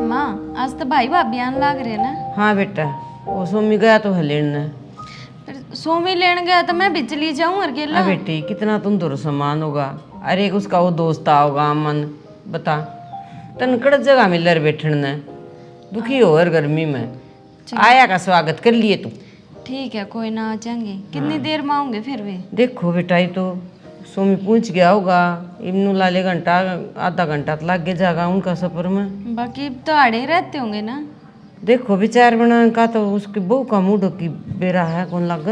माँ आज तो भाई भाभी आने लाग रहे ना। हाँ बेटा, वो सोमी गया तो है लेने। फिर सोमी लेने गया तो मैं भी चली जाऊं अकेला। बेटी कितना तुम दूर सामान होगा। अरे एक उसका वो दोस्त आओगा अमन, बता तनकड़ जगह मिल रहा बैठने ने, दुखी हो और गर्मी में आया का स्वागत कर लिए तू। ठीक है कोई ना, आ जाएंगे। कितनी देर में आऊंगे फिर वे? देखो बेटा ये तो सोमी पूछ गया होगा, इमनू लाले घंटा आधा घंटा तो लग जाएगा उनका सफर में। बाकी तो आड़े रहते होंगे ना। देखो विचार बना का तो उसकी बहू का मूड की बेरा है कौन लग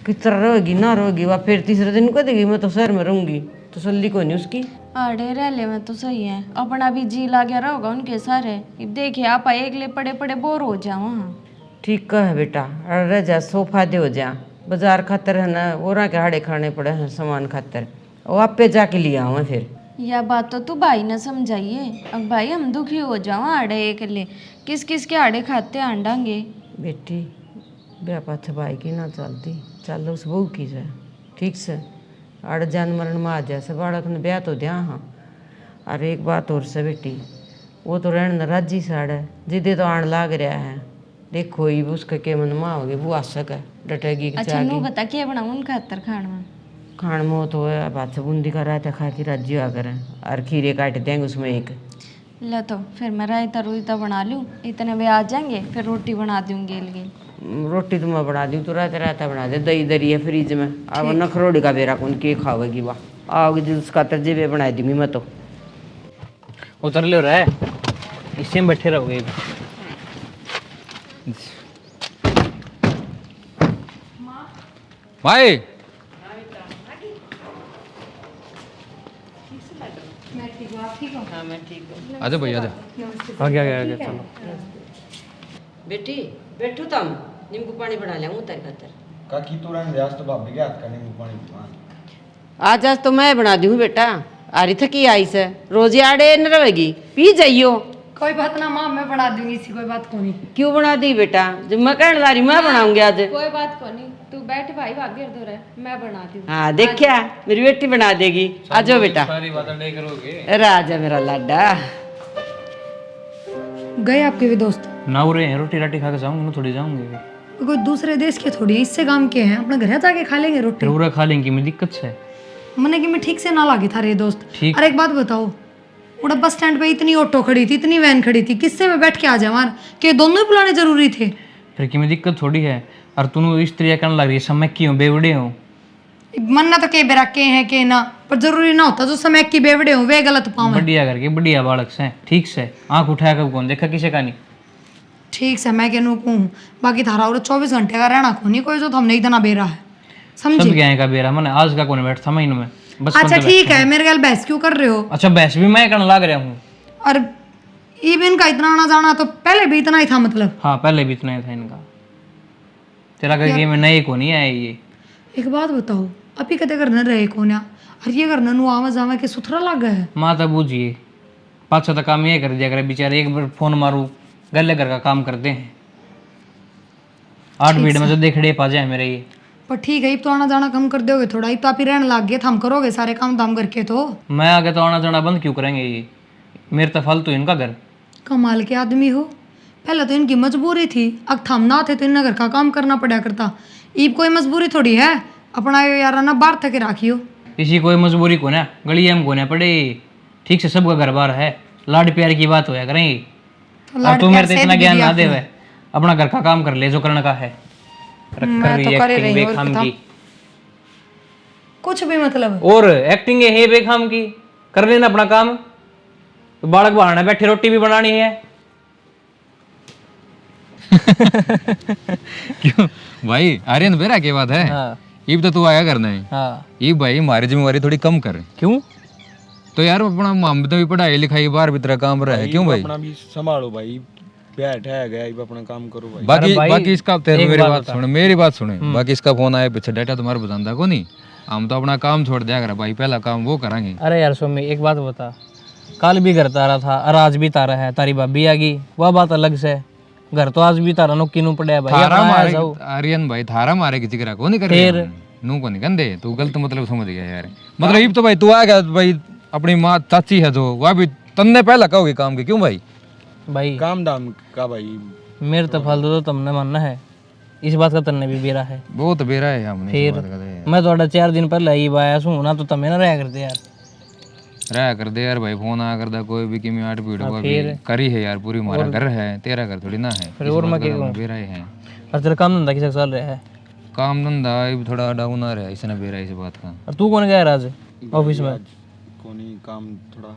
किस तरह रहेगी ना रहेगी। वह फिर तीसरे दिन कह देगी मैं तो शहर में रहूंगी, तसल्ली कोई नहीं उसकी। आड़े रह ले में तो सही है, अपना भी जी लागे रहोगा उनके सारे। अब देखिए आप एकले पड़े पड़े बोर हो जाओ। ठीक है बेटा, रह जा सौ फायदे हो जा। बाजार खातर है ना और के हाड़े खाने पड़े हैं सामान खातर, और आप पे जाके लिया हूँ फिर। यह बात तो तू भाई ने समझाइए। अब भाई हम दुखी हो जाओ आड़े एकले, किस किस के आड़े खाते आंडांगे। बेटी व्यापार भाई की ना चलती चल उस बहू की से ठीक से अड़ जान मरण में आ जाए से बाड़क ने ब्याह तो दिया। हाँ अरे एक बात और से बेटी, वो तो रहने राजी साड़ जिदे तो आण लाग रहा है। देखो ये उसके के मन में आओगे वो आशक है डटेगी। अच्छा नू बता क्या बनाऊं उन खातर खान में? खान में तो है बात से बूंदी का रायता खा के राज्य हुआ करें और खीरे काट देंगे उसमें एक। ला तो फिर मैं रायता रोयता बना लूँ, इतने वे आ जाएंगे फिर रोटी बना दूंगी गेल गेल। रोटी तो मैं बना दी, तू रायता रायता बना दे। दही दरी है फ्रिज में, अब नखरोड़ी का बेरा कौन के खावेगी वाह। आओगी जो उसका तरजेबे बना दूंगी मैं तो। उतर ले रहा है, इसी में बैठे रहोगे। भाई आजा भाई आजा। आगे आगे आगे चलो। बेटी बैठो तुम, नींबू पानी बना ले तारे खातर। काकी तो रंग आज तो भाभी के हाथ का नींबू पानी आज तो मैं बना दी हूँ बेटा, आ रही थकी आई से रोज आड़े न रहेगी पी जाइयो। कोई बात ना माँ, मैं बना दूंगी, इसी कोई बात को नहीं। क्यों बना दी बेटा, जब मैं कहने ला रही मैं बनाऊंगी आज। कोई बात को नहीं, तू बैठ भाई भाभी दो रहे, मैं बनाती हूँ। हाँ देखिया मेरी बेटी बना देगी। आ जाओ बेटा, सारी बातें नहीं करोगे। अरे आजा मेरा लाडा। गए आपके भी दोस्त? ना हो रहे हैं, रोटी राटी खा के जाऊंगे ना, थोड़ी जाऊंगे। कोई दूसरे देश के थोड़ी, इससे काम के हैं, अपने घर जाके खा लेंगे रोटी। पूरा खा लेंगे, में दिक्कत है। मने कि मैं ठीक से ना लागे था रे दोस्त। ठीक। अरे एक बात बताओ, उड़ा बस स्टैंड पे इतनी ऑटो खड़ी थी, इतनी वैन खड़ी थी, किससे मैं बैठ के आ जाऊँ? कि दोनों ही बुलाने जरूरी थे? फिर की में दिक्कत थोड़ी है, और तू इस तरह करने लग रही है, समय की हूँ बेवड़े हूँ। मन्ना तो के बेरा के हैं के ना, पर जरूरी ना होता जो समय की बेवड़े हो वे गलत पाऊँ। बढ़िया करके बढ़िया बालक से ठीक से आँख उठाया कब कौन देखा किसे का नहीं। ठीक से मैं कहूँ कहूँ, बाकी थारा और 24 घंटे का रहना को नहीं कोई जो हमने इतना बेरा है, सब समझे? क्या है का बेरा मैंने आज का कौन बैठता महीनों में बस। अच्छा ठीक है, मेरे ख्याल बहस क्यों कर रहे हो? अच्छा बहस भी मैं करने लग रहा हूँ। और इवन का इतना आना जाना तो पहले भी इतना ही था मतलब। हाँ पहले भी इतना ही था इनका, तेरा करके में नए को नहीं आए ये। एक बात बताओ, अभी कदे करना रहे को ना, और ये करना नु आवा जावा के सुथरा लग गया है। माता बूझिए पाँच तक काम ये कर दिया करे बेचारे, एक बार फोन मारू गले घर का काम करते हैं। 8 मिनट में तो देख पा जाए मेरे ये। पर ठीक है, अब तो आना जाना कम कर दोगे थोड़ा, अब तो आप ही रहने लग गए, हम करोगे सारे काम दाम करके तो। मैं आगे तो आना जाना बंद क्यों करेंगे ये, मेरे तो फालतू इनका घर। कमाल के आदमी हो, पहले तो इनकी मजबूरी थी, अब थम ना थे तो इन्हें घर का काम करना पड़ा करता। ईब कोई मजबूरी थोड़ी है, अपना यार ना बाहर थके राखियो। किसी कोई मजबूरी को ना गली में कोने पड़े, ठीक से सबका घर बार है, लाड प्यार की बात होया करेंगे। और तू मेरे से इतना ज्ञान ना दे, अपना घर का काम कर ले जो करने का है। कुछ भी मतलब और एक्टिंग है बेखाम की, कर लेना अपना काम। तो बालक बहाना बैठे रोटी भी बनानी है। क्यों भाई आर्यन बेरा के बात है। हाँ। ईब तो तू आया करना है। हाँ। ईब भाई हमारी जिम्मेवारी थोड़ी कम कर। क्यों? तो यार अपना हम तो भी पढ़ाई लिखाई बाहर भीतर काम रहा है। क्यों भाई अपना भी संभालो भाई, बैठ है गया अब अपना काम करो भाई। बाकी भाई, बाकी इसका तेरे मेरी बात सुन, मेरी बात सुने। हम्म। बाकी इसका फोन आया पीछे डाटा तुम्हारे बताता को नहीं, हम तो अपना काम छोड़ दिया कर भाई, पहला काम वो करेंगे। अरे यार सोमी एक बात बता, कल भी घर तारा था और आज भी तारा है, तारी भाभी आ गई वह बात अलग से, घर तो आज भी तारा नुक्की नू पड़े भाई। थारा अपना मारे जाओ। आर्यन भाई थारा मारे किसी करा को नहीं कर फिर? नू को नहीं गंदे, तू गलत मतलब समझ गया यार। मतलब ईब तो भाई तू आ गया भाई, अपनी माँ चाची है जो वह भी तन्ने पहला कहोगे काम के। क्यों भाई भाई काम दाम का भाई मेरे तो फालतू तो तुमने मानना है, इस बात का तन्ने भी बेरा है। बहुत बेरा है हमने फिर इस बात का तो यार। मैं थोड़ा 4 दिन पहले ही आया हूँ ना, तो तमें ना रहा करते यार। रहा कर दे यार भाई, फोन आ करदा कोई भी कि मैं 8 वीडियो का भी करी है यार, पूरी हमारा घर है, तेरा घर थोड़ी ना है। फिर और मैं क्या कहूँ, बेरा है। और तेरा काम धंधा किसे चल रहा है? काम धंधा अब थोड़ा डाउन आ रहा है, इसने बेरा इस बात का। और तू कौन गया यार आज ऑफिस में? कोनी काम थोड़ा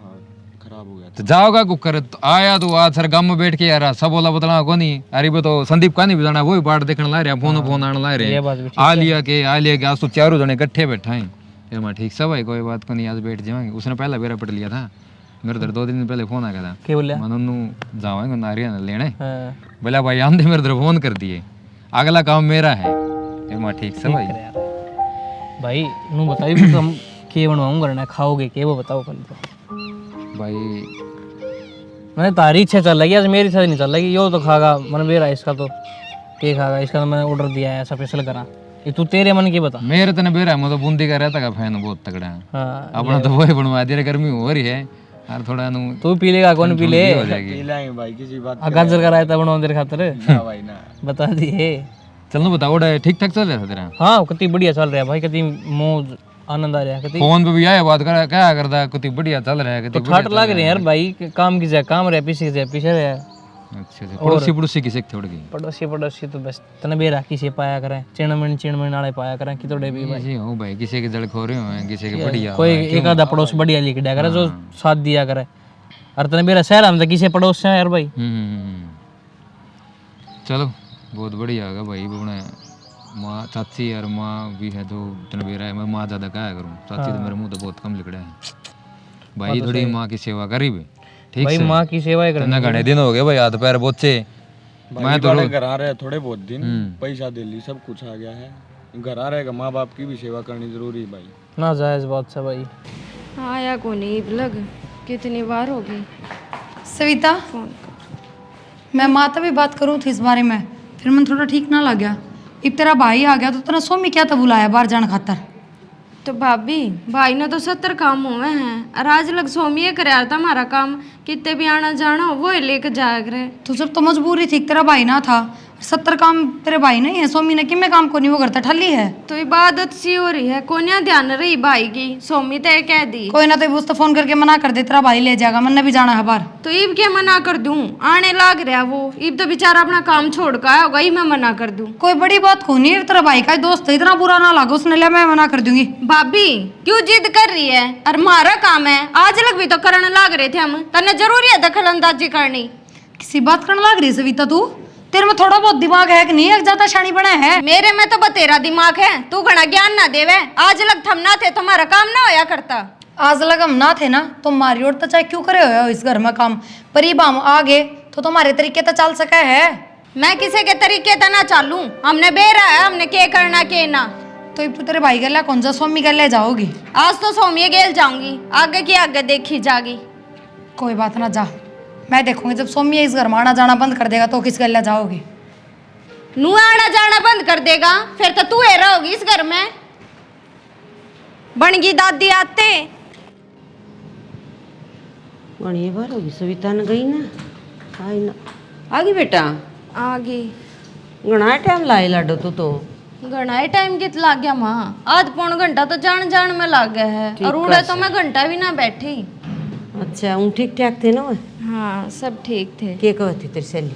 खराब हो गया तो जाओगा कुकर तो आया तो आज सर गांव में बैठ के यार सब बोला बतला को नहीं, अरे वो तो संदीप का नहीं बजाना, वही बाट देखने ला रहे, फोन आने ला रहे, ये बात भी आ लिया के आज तो चारों जने इकट्ठे बैठा है। फिर मैं ठीक सब है, कोई बात को नहीं, आज बैठ जाएंगे। उसने पहला बेरा पट लिया था मेरे उधर, 2 दिन पहले फोन आ गया था, क्या बोलिया? मैं जाओगे नारिया लेने, हाँ, बोला भाई आंधे मेरे उधर फोन कर दिए, अगला काम मेरा है। फिर मैं ठीक सब भाई। भाई नू बताइए भी तुम के बनवाऊँ करना खाओगे के, वो बताओ पहले तो। भाई मैंने तारी इच्छा चल रही है, आज मेरी इच्छा नहीं चल रही। यो तो खागा मन बेरा इसका, तो के खागा इसका, तो मैंने ऑर्डर दिया है स्पेशल करा। ये तू तेरे मन की बता। मेरे तने बेरा है, मैं तो बूंदी का रहता का फैन बहुत तगड़ा है, हाँ, अपना तो वही बनवा दिया, गर्मी हो रही है यार थोड़ा नु तू पी लेगा कौन पी ले? हो जाएगी। पी लाएंगे भाई, किसी बात गाजर का रायता बनवा तेरे खातर ना भाई ना। बता दिए। चलो बताओ उड़ा ठीक ठाक चल रहा था तेरा? हाँ कितनी बढ़िया चल रहा है भाई, कितनी मौज आनंद आ रहा है, कितनी फोन पे भी आया बात कर क्या करता, कितनी बढ़िया चल रहा है, कितनी ठाट लग रहे हैं यार भाई, काम की जाए काम रहे, पीछे से पीछे रहे। अच्छा अच्छा। पड़ोसी किसे छोड़ गई? पड़ोसी तो बस तने बेरा किसी पाया करें, चिड़मन नाले पाया करें कि तोड़े भी भाई। ऐसे हो भाई, किसी के जड़ खो रहे हो, किसी के बढ़िया कोई एक आधा पड़ोस बढ़िया लिख दिया करे, जो साथ दिया करे। और तने बेरा शहर में तो किसी पड़ोस से यार भाई। चलो बहुत बढ़िया होगा भाई। अपने माँ चाची और माँ भी है, तो तने बेरा है, मैं माँ ज्यादा क्या करूँ, चाची तो मेरे मुंह तो बहुत कम लिखड़ा है भाई। थोड़ी माँ की सेवा करी भी ठीक भाई से। माँ की सेवा ही करना। घने दिन हो गए भाई, हाथ पैर बोचे। मैं तो घर आ रहे थोड़े बहुत दिन, पैसा दे ली, सब कुछ आ गया है, घर आ रहेगा, माँ बाप की भी सेवा करनी जरूरी है भाई। ना जायज बात से भाई। हाँ या को नहीं लग कितनी बार हो गई सविता, मैं माता भी बात करूँ थी इस बारे में, फिर मन थोड़ा ठीक ना लग गया। अब तेरा भाई आ गया तो तेरा सोमी क्या था बुलाया बाहर जाने खातर? तो भाभी भाई ने तो 70 काम हुए हैं, और आज लग सोमिए कर था हमारा काम, कितने भी आना जाना हो वो ही लेकर जाया करे। तो जब तो मजबूरी थी, तेरा भाई ना था, 70 काम तेरे भाई नहीं है, सोमी ने किमें काम को नहीं वो करता ठल्ली है। तो इबादत सी हो रही है, कोनिया ध्यान रही भाई की, सोमी तय कह दी। कोई ना तो उसको फोन करके मना कर दे, तेरा भाई ले जाएगा, मन ने भी जाना है बाहर। तो ईब क्या मना कर दूं, आने लाग रहा वो, ईब तो बेचारा अपना काम छोड़ कर आया होगा, ही मैं मना कर दूं। कोई बड़ी बात को नहीं है, तेरा भाई का दोस्त है, इतना बुरा ना लगा, उसने लिया मैं मना कर दूंगी। भाभी क्यों जिद कर रही है, और हमारा काम है, आज लग भी तो करने लाग रहे थे हम, तन्ने जरूरी है दखल अंदाजी करनी। किसी बात करने लग रही है सविता तू? तेरे में थोड़ा बहुत दिमाग है कि नहीं, एक ज्यादा शानी बना है? मेरे में तो बतेरा दिमाग है, तू घना ज्ञान ना देवे, आज लग थमना थे तुम्हारा काम ना होया करता। आज लग हम ना थे ना, तो मारी और तो चाहे क्यों करे हो इस घर में काम, परीब हम आ गए तो तुम्हारे तरीके तो चल सका है। मैं किसी के तरीके तो ना चालू, हमने बेरा है, हमने के करना के ना। तो अब तू तेरे भाई गला कौन सा स्वामी गले जाओगी? आज तो सोमिया गेल जाऊंगी, आगे की आगे देखी जागी। कोई बात ना, जा, मैं देखूंगी जब सोमी इस घर में आना जाना बंद कर देगा तो किस गले जाओगी? नू आना जाना बंद कर देगा फिर तो तू रहोगी इस घर में, बनगी दादी आते। बढ़िया बार होगी, सविता ने गई ना, आई ना, आ गई बेटा, आगे घना टाइम लाए लाडो तू तो। घना ही टाइम कित लाग गया माँ, आध पौन घंटा तो जान में लाग गया है, और उड़े तो मैं घंटा भी ना बैठी। अच्छा उन ठीक ठाक थे ना वो? हाँ सब ठीक थे। के कहती तेरी सहेली?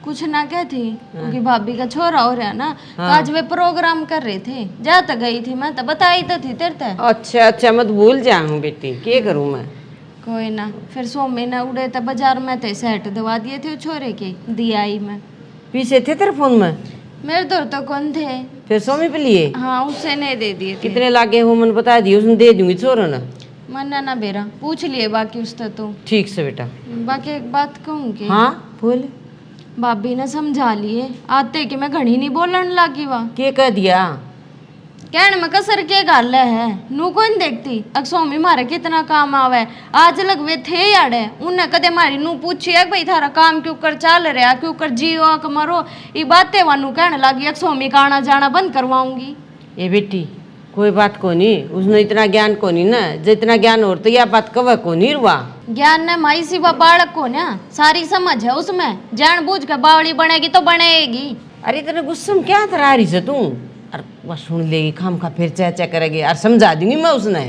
कुछ ना क्या थी, क्योंकि भाभी का छोरा हो रहा ना, तो आज वे प्रोग्राम कर रहे थे, जा तो गई थी मैं, तो बताई तो थी तेरे ते। अच्छा अच्छा, मत भूल जाऊँ बेटी, के करूँ मैं? कोई ना, फिर सोमी ने उड़े तो बाजार में थे सेट दवा दिए थे छोरे के, दिया ही मैं। पीछे थे तेरे फोन में? मेरे दौर तो कौन थे। फिर सोमी पे लिए? हाँ उससे नहीं दे दिए थे। कितने लागे हो मन बता दिए, उसने दे दूंगी छोरो ना। मन्ना ना बेरा पूछ लिए बाकी उससे तो। ठीक से बेटा। बाकी एक बात कहूँ कि हाँ बोल। भाभी ने समझा लिए आते कि मैं घड़ी नहीं बोलन लगी वहाँ। के कह दिया? कहने में कसर के गाल है, नू कौन देखती, अग स्वामी मारे कितना काम आवे, आज लग वे थे याड़े, उन्हें कदे मारी नू पूछी है भाई थारा काम क्यों कर चाल रहा, क्यों कर जियो मरो, ये बातें वानू कहने लगी अग स्वामी का आना जाना बंद करवाऊंगी। ए बेटी कोई बात को नहीं, उसने इतना ज्ञान को नहीं ना, जितना ज्ञान और तो यह बात कव को नहीं रुआ। ज्ञान ने माई सिवा बालक को ना सारी समझ है उसमें, जान बूझ के बावड़ी बनेगी तो बनेगी। अरे तेरे गुस्से में क्या तरह रही से तू? अरे वह सुन लेगी, खाम खा फिर चा करेगी, और समझा दूंगी मैं उसने।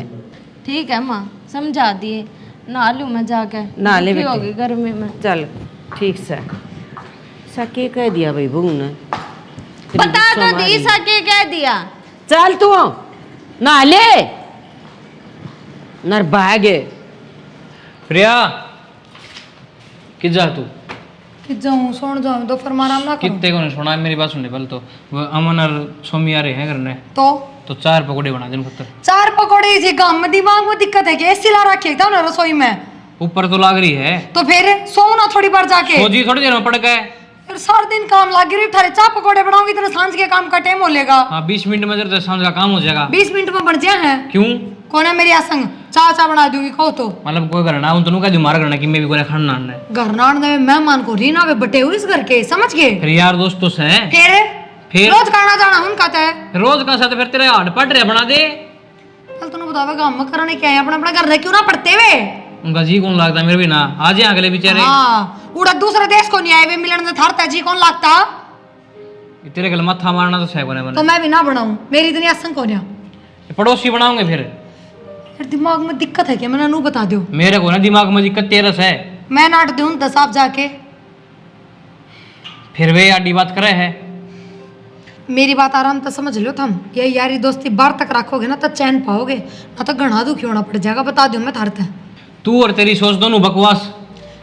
ठीक है माँ, समझा दिए। नहा लूँ मैं जाके, नहा ले दुखी बेटी। होगी गर्मी में। चल ठीक से सके कह दिया भाई बहू ने, बता तो दी सके कह दिया। चल तू नहा ले नर भागे। प्रिया कि जा तू कि जाऊं सोण जाऊं तो फिर आराम ना करूं कितने को नहीं सुना मेरी बात सुनने पहले तो वो अमन और सोमी आ रहे हैं करने तो 4 पकौड़े बना देन पुत्र। 4 पकौड़े जी गांव में दिमाग में दिक्कत है कि एसी ला रखी था ना रसोई में, ऊपर तो लाग रही है, तो फिर सोऊं ना थोड़ी बार जाके। सोजी थोड़ी देर में पड़ गए। फिर सारा दिन काम लगी रही थारे, 4 पकौड़े बनाऊंगी तेरे सांझ के काम का टाइम हो लेगा। हाँ 20 मिनट में जरा सांझ का काम हो जाएगा। 20 मिनट में बन जाए हैं। क्यों कौन है मेरी आसंग चा बना दूंगी कहो तो। मतलब कोई करना उन तो कह मार करना कि मैं भी कोई खाना है घर नाड़ में मेहमान को रीना वे बटे हुए इस घर के, समझ गए? फिर यार दोस्तों से फिर रोज खाना जाना उनका है रोज का साथ फिर तेरे हाथ पड़ रहे बना दे। चल तूने बतावे काम में करने क्या है, अपना अपना घर रह क्यों ना पड़ते वे। उनका जी कौन लगता मेरे भी ना आज ही अगले बेचारे। हाँ उड़ा दूसरे देश को नहीं आए वे मिलन में थारता जी कौन लगता। तेरे गल मत्था मारना तो सह कोने तो मैं भी ना बनाऊं, मेरी इतनी आसंग को नहीं। पड़ोसी बनाऊंगे फिर दिमाग में दिक्कत है क्या, मैंने नू बता दो। मेरे को ना दिमाग में दिक्कत तेरस है। मैं नाट दूं 10 आप जाके। फिर वे आडी बात करे है। मेरी बात आराम तो समझ लो तुम, ये यारी दोस्ती बार तक रखोगे ना तो चैन पाओगे, ना तो घना दुखी होना पड़ जाएगा, बता दूं मैं थारते। तू और तेरी सोच दोनों बकवास।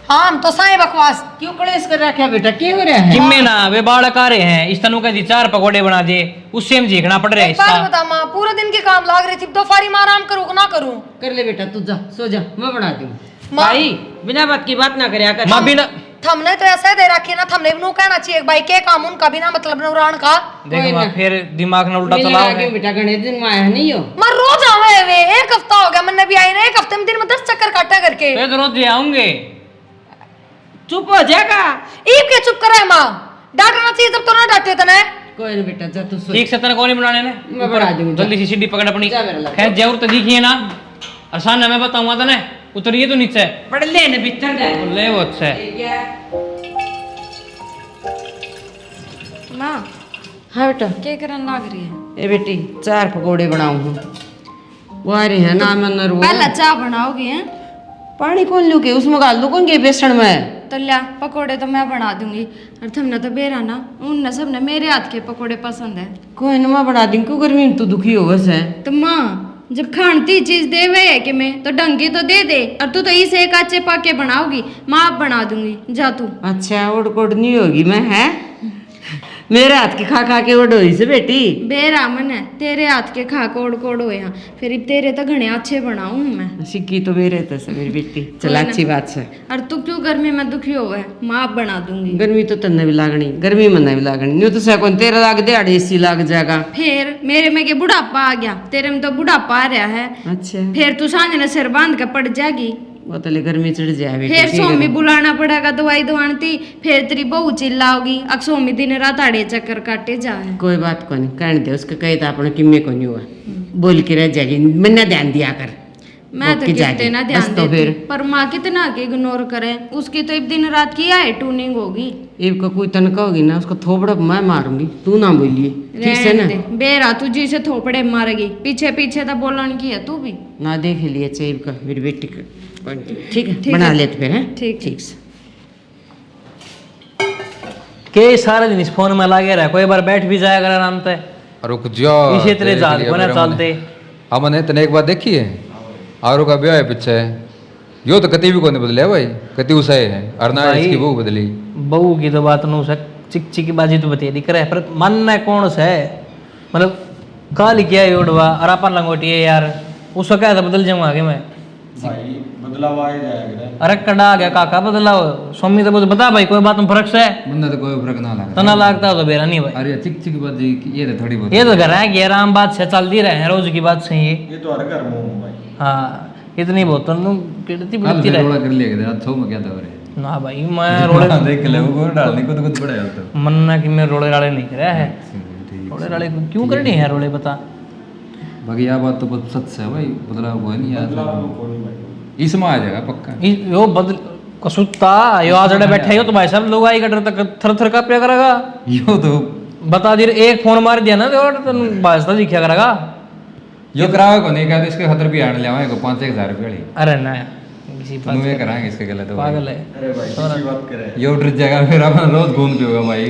हाँ हम तो साए बकवास। क्यों कलेश कर रखा बेटा, क्या हो रहा है? जिम्मे ना वे बालक आ रहे हैं इस तनु का जी 4 पकौड़े बना दे, उससे हम जीखना पड़ रहा है एक बात इसका। बता माँ, पूरे दिन के काम लाग रही थी, दोपहरी में आराम करूँ ना करूँ? कर ले बेटा, तू जा सो जा, मैं बना दूं। माँ- भाई बिना बात की बात ना करे कर। माँ बिना हमने तो ऐसा दे रखी है ना, हमने भी नू कहना चाहिए भाई के काम उनका बिना मतलब नौरान का। देख माँ फिर दिमाग ना उल्टा चलाओ है। बेटा गणेश दिन में आया नहीं हो। मैं रोज आवे वे, 1 हफ्ता हो गया मैंने भी आई ना, 1 हफ्ते में दिन में 10 चक्कर काटा करके। तो रोज ये आऊंगे। चुप हो जाएगा। ईब के चुप करे माँ, डांटना चाहिए तब तो ना डांटे तने। कोई नहीं बेटा जा तू सो। ठीक से तने कौन बनाने ने मैं बना दूंगा। जल्दी सी सीढ़ी पकड़ अपनी। जा मेरा लड़का। खैर जरूर तो दिखी है ना, आसान है मैं बताऊंगा तने, उतरिए तो नीचे पढ़ ले न भीतर जा। ले वो अच्छा है। माँ हाँ बेटा। क्या करन लाग रही है? ए बेटी 4 पकौड़े बनाऊं हूँ, वो आ रहे हैं ना मैं नरवा। पहला चाय बनाओगी हैं? पानी कौन लू के उसमें गाल दो कौन के बेसन में? तो लिया पकोड़े तो मैं बना दूंगी, और तुमने तो बेरा ना, उनने सबने मेरे हाथ के पकोड़े पसंद है। कोई न मैं बना दूं, क्यों गर्मी में तू दुखी हो बस है। तो माँ जब खानती चीज देवे है कि मैं तो ढंगी तो दे दे, और तू तो इसे एक अच्छे पाके बनाओगी, माँ आप बना दूंगी, जा तू। अच्छा उड़ कोड नहीं होगी मैं है मेरे हाथ की खा के उड़ हुई से बेटी। बेरा मन है तेरे हाथ के खा कोड़ कोड़ हो यहाँ, फिर तेरे तो घने अच्छे बनाऊं मैं। सिक्की तो मेरे तो से मेरी बेटी, चल अच्छी बात से। और तू क्यों गर्मी में दुखी हो है, माँ आप बना दूंगी। गर्मी तो तन्ने भी लागनी, गर्मी मन्ने भी लागनी, नहीं तो सकोन तेरा लाग दे अड़े एसी लाग जाएगा। फिर मेरे में के बुढ़ापा आ गया, तेरे में तो बुढ़ापा आ रहा है, अच्छा फिर तू सांझ ने सिर बांध के पड़ जाएगी। वो तो ले गर्मी चढ़ जाए बेटी। फिर सोमी बुलाना पड़ेगा दवाई दवानती, फिर तेरी बहू चिल्लाओगी, अब सोमी दिन रात आड़े चक्कर काटे जा है। कोई बात को नहीं कहने दे, उसका कहे तो अपने किम्मे को नहीं हुआ, बोल के रह जाएगी, मैंने ध्यान दिया कर। मैं तो ओके कितने जाके, ना बस ध्यान तो देती, फिर। पर माँ कितना के इग्नोर करे, उसकी तो एक दिन रात की है ट्यूनिंग होगी। एक को कोई तनका होगी ना, उसको थोपड़ा मैं मारूंगी, तू ना बोलिए ठीक से ना। रहने दे, बेरा तू जी से थोपड़े मारेगी, पीछे पीछे तो बोलन की है तू भी। ना देख लिए चेब का मेरी बेटी का, ठीक है ठीक बना है। लेते फिर हैं। ठीक ठीक से। के सारे दिन इस फोन में लगे रहा, कोई बार बैठ भी जाया कर आराम से। रुक जा पीछे तेरे देख जात लिया बना मेरा चलते। मन। हमने तने एक बात देखी है, आरो का ब्याह है पीछे, यो तो कति भी को नहीं बदले भाई, कति उसाए है और ना भाई, इसकी बहू बदली। बहू की तो बात नु सक चिक चिकी बाजी तो बतेरी दिख रहा है, पर मन में कौन सा है, मतलब काल क्या है उड़वा और अपन लंगोटी है यार, उसका क्या था बदल जाऊंगा आगे मैं। भाई बदलाव आ ही जाएगा। अरे कड़ा आ गया काका बदलाव, स्वामी तो बता भाई कोई बात में फर्क से मुन्ना तो कोई फर्क ना लगा, तना लगता हो तो बेरा नहीं भाई। अरे चिक चिक बाजी ये तो थोड़ी बहुत ये तो घर है कि आराम बात से चलती रहे हैं, रोज की बात सही है। ये तो हर घर में हूँ भाई। हाँ इतनी बहुत तो किड़ती कल बिड़ती से रहे। रोड़ा कर लिया गया छो में क्या था रे ना भाई मैं रोड़े देख ले वो डालने को तो कुछ बड़ा है मन्ना कि मैं रोड़े राड़े नहीं कर रहा है, रोड़े राड़े क्यों करनी है रोड़े बता। बाकी यह बात तो बहुत सच है भाई, बदलाव हुआ नहीं यार, इसमें आ जाएगा पक्का। यो बदल कसुत्ता यो आज बैठे हो तो भाई साहब लोग आई का तक थर थर का पिया करेगा। यो तो बता दे एक फोन मार दिया ना तो भाजता दिखा करेगा। यो करावे को नहीं कहते, इसके खतर भी आने ले को 5-1000 रुपये वाली अरे ना किसी बात नुए कराएंगे इसके गलत पागल है। अरे भाई किसी बात करे यो ड्रिज जगह फिर अपन रोज घूम के होगा भाई,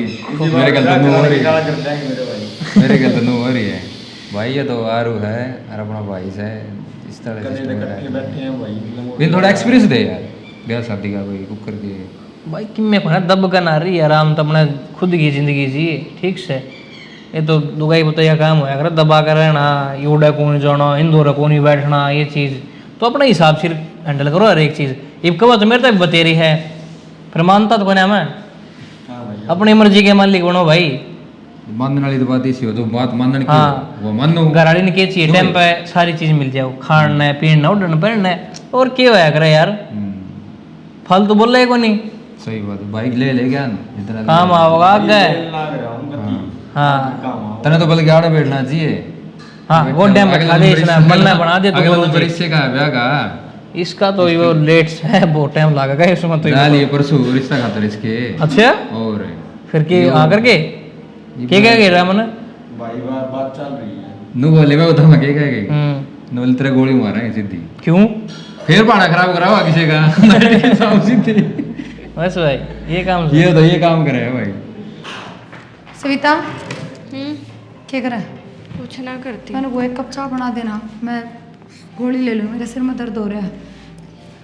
मेरे गल तो नु हो रही है, कर जाएंगे मेरे भाई। मेरे गल तो नु हो रही है भाई। ये तो आरू है और अपना भाई है, इस तरह कदे सिस्टम इकट्ठे है। बैठे हैं भाई, लेकिन थोड़ा एक्सपीरियंस दे यार ब्याह शादी का, कोई कुकर के भाई कि मैं कहना दब कर ना रही है, आराम तो अपने खुद की जिंदगी जी ठीक से। ये तो दुगाई बताया काम होया कर, दबा कर रहना, यूडा कौन जाना, इंदौर कौन ही बैठना, ये चीज़ तो अपने हिसाब से हैंडल करो हर एक चीज़। ये कब तो मेरे तक बतेरी है, फिर मानता तो कोने मैं अपनी मर्जी के मालिक बनो भाई। मानने वाली तो बात इसी हो, जो बात मानने की हाँ। वो मानो। घर वाली ने क्या चाहिए टाइम पे सारी चीज़ मिल जाओ, खाना है पीना उड़ना पहनना है, और क्या होया करे यार, फालतू बोल रहे को नहीं। सही बात है, बाइक ले ले क्या जितना काम आओगा आगे। लाग रहा हूं गति हाँ काम तने तो बल्कि आड़े बैठना चाहिए। हाँ वो डैम बैठा दे, इसने बनना बना दे अगले तो नंबर इससे का ब्याह का इसका तो ये लेट है, बहुत टाइम लगेगा इसमें तो। डालिए परसों रिश्ता खातर इसके। अच्छा और फिर के आकर के क्या कह रहा मन भाई बात चल रही है। नु बोले मैं उधर में क्या कहेगी, नु बोले तेरे गोली मारेंगे सीधी, क्यों फिर पाना खराब करावा किसी का साहब सीधी। बस भाई ये काम ये तो ये काम करे है भाई। सविता क्या कर रहा है? कुछ ना करती। मैंने वो एक कप चाय बना देना, मैं गोली ले लूँ, मेरे सिर में दर्द हो रहा है।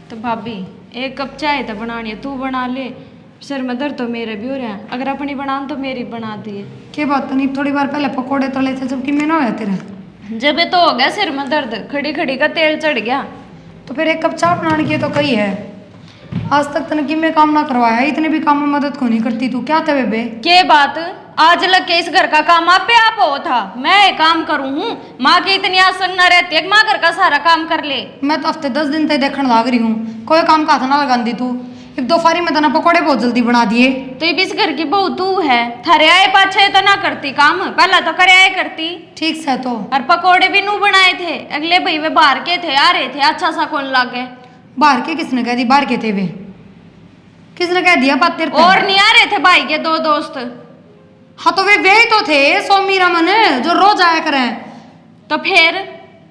तो भाभी एक कप चाय तो बनानी है, तू बना ले, सिर में दर्द तो मेरे भी हो रहा है, अगर अपनी बना तो मेरी बना दी है। क्या बात नहीं, थोड़ी बार पहले पकोड़े तले थे जबकि मैं ना होया तेरा, जब ये तो हो गया सिर में दर्द, खड़ी खड़ी का तेल चढ़ गया। तो फिर एक कप चाय बनाने की तो कही है। आज तक तने कि मैं काम ना करवाया, इतने भी काम में मदद को नहीं करती तू, क्या था बेबे? के बात आज लग के इस घर का काम आप पे आप हो था, मैं काम करूं हूँ, माँ की इतनी आसन न रहती है, माँ घर का सारा काम कर ले। मैं तो हफ्ते 10 दिन तक देखने लग रही हूँ, कोई काम का हाथ ना लगा दी तू। एक दो फारी में तना पकोड़े बहुत जल्दी बना दिए। तो इस घर की बहू तू है, थारे आए पाछे तो ना करती काम, पहला तो करे आए करती। ठीक से तो और पकोड़े भी नू बनाए थे, अगले भाई वे बाहर के थे, आ रहे थे, अच्छा सा कौन लागे। बाहर के किसने कह दी, बाहर के थे वे, किसने कह दिया बात तेरे पे? और नहीं आ रहे थे भाई के दो दोस्त। हाँ तो वे तो थे सोमी रमन जो रोज आया करें। तो फिर